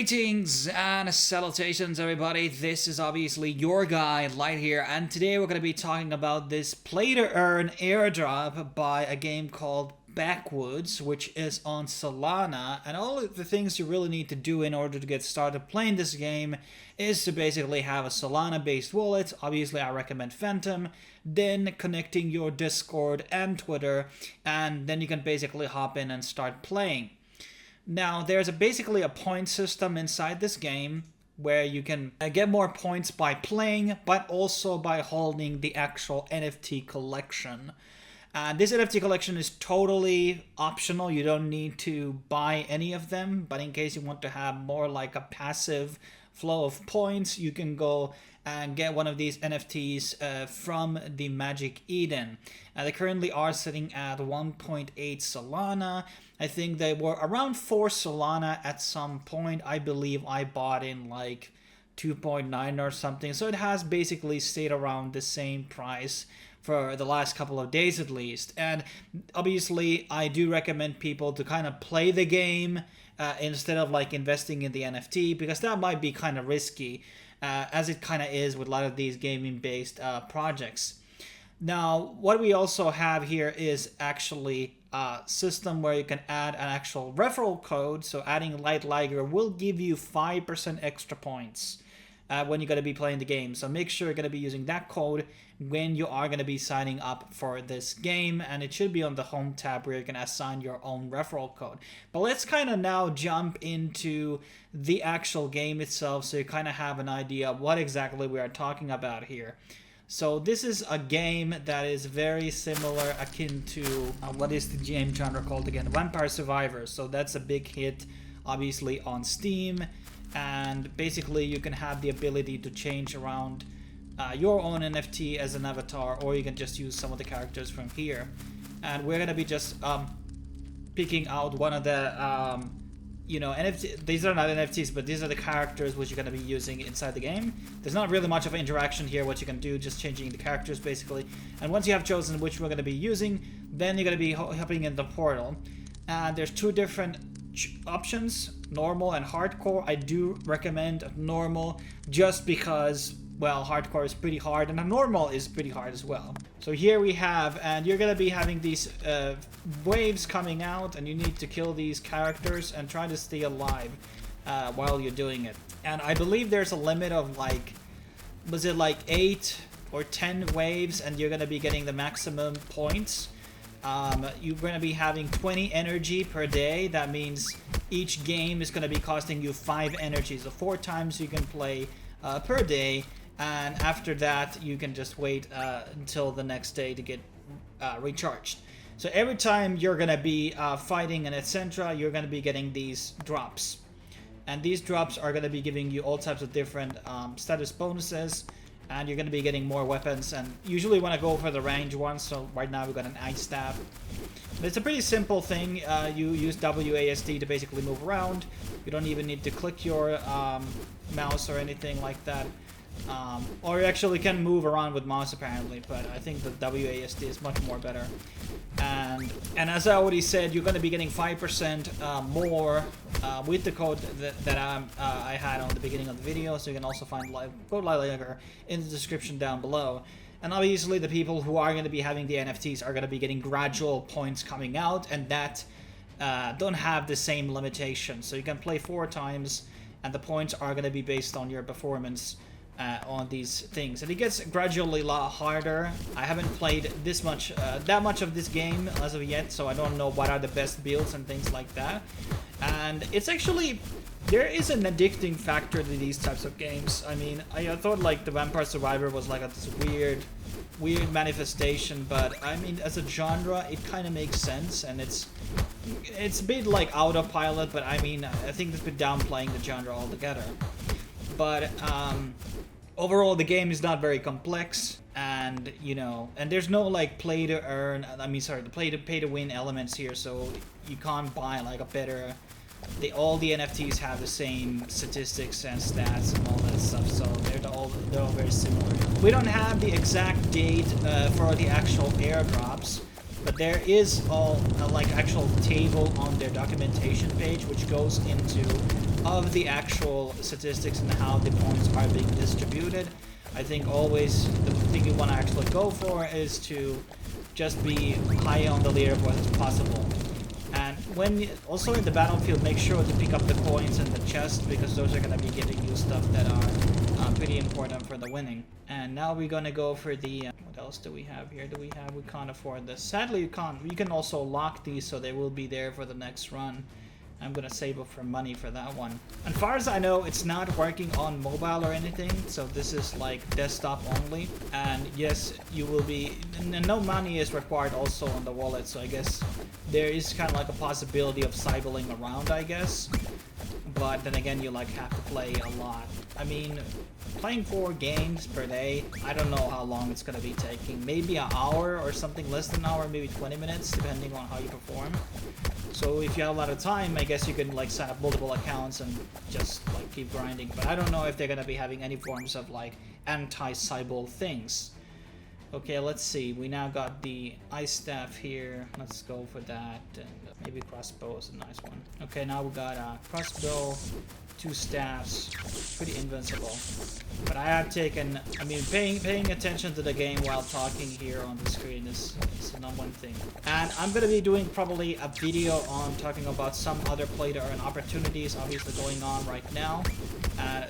Greetings and salutations, everybody. This is obviously your guy, Lite here, and today we're going to be talking about this play-to-earn airdrop by a game called Backwoods, which is on Solana. And all of the things you really need to do in order to get started playing this game is to basically have a Solana-based wallet. Obviously, I recommend Phantom. Then connecting your Discord and Twitter, and then you can basically hop in and start playing. Now, there's basically a point system inside this game where you can get more points by playing, but also by holding the actual NFT collection. This NFT collection is totally optional. You don't need to buy any of them, but in case you want to have more like a passive flow of points, you can go and get one of these NFTs from the Magic Eden. They currently are sitting at 1.8 Solana. I think they were around 4 Solana at some point. I believe I bought in like 2.9 or something. So it has basically stayed around the same price for the last couple of days at least. And obviously I do recommend people to kind of play the game instead of like investing in the NFT, because that might be kind of risky, as it kind of is with a lot of these gaming based projects. Now, what we also have here is actually a system where you can add an actual referral code. So adding Lite Liger will give you 5% extra points when you're going to be playing the game. So make sure you're going to be using that code when you are going to be signing up for this game. And it should be on the home tab where you can assign your own referral code. But let's kind of now jump into the actual game itself, so you kind of have an idea of what exactly we are talking about here. So this is a game that is very similar, akin to, what is the game genre called again? Vampire Survivors. So that's a big hit, obviously, on Steam. And basically you can have the ability to change around your own NFT as an avatar, or you can just use some of the characters from here. And we're going to be just picking out one of the NFT. These are not NFTs, but these are the characters which you're going to be using inside the game. There's not really much of interaction here. What you can do, just changing the characters basically. And once you have chosen which we're going to be using, then you're going to be hopping in the portal. And there's two different options, normal and hardcore. I do recommend normal just because, well, hardcore is pretty hard and normal is pretty hard as well. So here we have, and you're gonna be having these waves coming out, and you need to kill these characters and try to stay alive while you're doing it. And I believe there's a limit of like, was it like 8 or 10 waves, and you're gonna be getting the maximum points. You're going to be having 20 energy per day. That means each game is going to be costing you 5 energy. So 4 times you can play per day. And after that, you can just wait until the next day to get recharged. So every time you're going to be fighting and etc., you're going to be getting these drops. And these drops are going to be giving you all types of different status bonuses. And you're going to be getting more weapons, and usually want to go for the range ones. So right now we've got an ice staff. But it's a pretty simple thing. You use WASD to basically move around. You don't even need to click your mouse or anything like that. Or you actually can move around with mouse apparently, but I think the WASD is much more better. And as I already said, you're going to be getting 5% more with the code that I had on the beginning of the video. So you can also find code Liger in the description down below. And obviously the people who are going to be having the NFTs are going to be getting gradual points coming out, and that don't have the same limitation. So you can play 4 times, and the points are going to be based on your performance on these things, and it gets gradually a lot harder. I haven't played that much of this game as of yet, so I don't know what are the best builds and things like that. And it's actually, there is an addicting factor to these types of games. I mean, I thought like the Vampire Survivor was like this weird manifestation, but I mean, as a genre, it kind of makes sense, and it's a bit like autopilot, but I mean, I think it's been downplaying the genre altogether. But overall, the game is not very complex, and and there's no like play to win elements here, so you can't buy like a better. All the NFTs have the same statistics and stats and all that stuff, so they're all very similar. We don't have the exact date for the actual airdrops, but there is like actual table on their documentation page which goes into of the actual statistics and how the points are being distributed. I think always the thing you want to actually go for is to just be high on the leaderboard as possible. And when also in the battlefield, make sure to pick up the coins in the chest, because those are going to be giving you stuff that are pretty important for the winning. And now we're going to go for the what else do we have here? We can't afford this. Sadly, you can't. You can also lock these, so they will be there for the next run. I'm gonna save up for money for that one. As far as I know, it's not working on mobile or anything, so this is like desktop only. And yes, you will be, no money is required also on the wallet, so I guess there is kind of like a possibility of cycling around, I guess. But then again, you like have to play a lot. I mean, playing 4 games per day, I don't know how long it's gonna be taking. Maybe an hour or something less than an hour, maybe 20 minutes, depending on how you perform. So if you have a lot of time, I guess you can like set up multiple accounts and just like keep grinding. But I don't know if they're gonna be having any forms of like anti-cybal things. Okay, let's see. We now got the ice staff here. Let's go for that. And maybe crossbow is a nice one. Okay, now we got a crossbow, 2 staffs, pretty invincible. But I have taken, I mean, paying attention to the game while talking here on the screen is not one thing. And I'm gonna be doing probably a video on talking about some other play-to-earn opportunities obviously going on right now.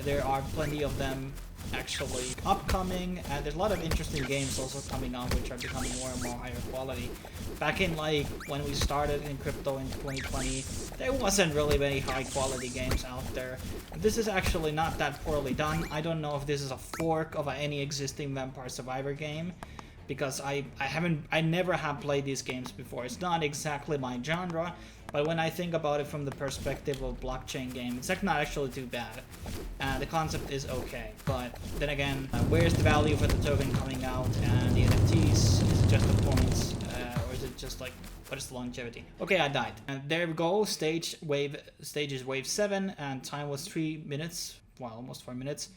There are plenty of them actually upcoming, and there's a lot of interesting games also coming on which are becoming more and more higher quality. Back in like when we started in crypto in 2020, there wasn't really many high quality games out there. This is actually not that poorly done. I don't know if this is a fork of any existing Vampire Survivor game, because I never have played these games before. It's not exactly my genre, but when I think about it from the perspective of blockchain game, it's like not actually too bad. The concept is okay, but then again, where's the value for the token coming out and the NFTs? Is it just the points, or is it just like, what is the longevity? Okay, I died. And there we go. Stage is wave 7, and time was 3 minutes. Wow, almost 4 minutes.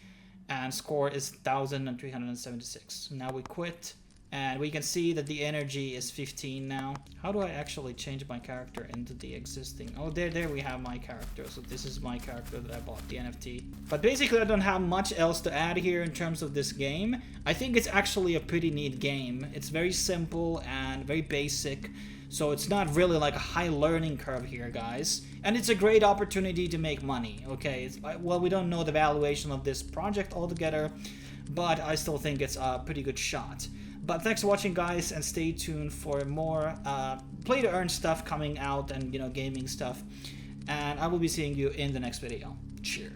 And score is 1,376. Now we quit. And we can see that the energy is 15 now. How do I actually change my character into the existing? Oh, there we have my character. So this is my character that I bought, the NFT. But basically, I don't have much else to add here in terms of this game. I think it's actually a pretty neat game. It's very simple and very basic. So it's not really like a high learning curve here, guys. And it's a great opportunity to make money, okay? Well, we don't know the valuation of this project altogether, but I still think it's a pretty good shot. But thanks for watching, guys, and stay tuned for more play-to-earn stuff coming out and, you know, gaming stuff. And I will be seeing you in the next video. Cheers.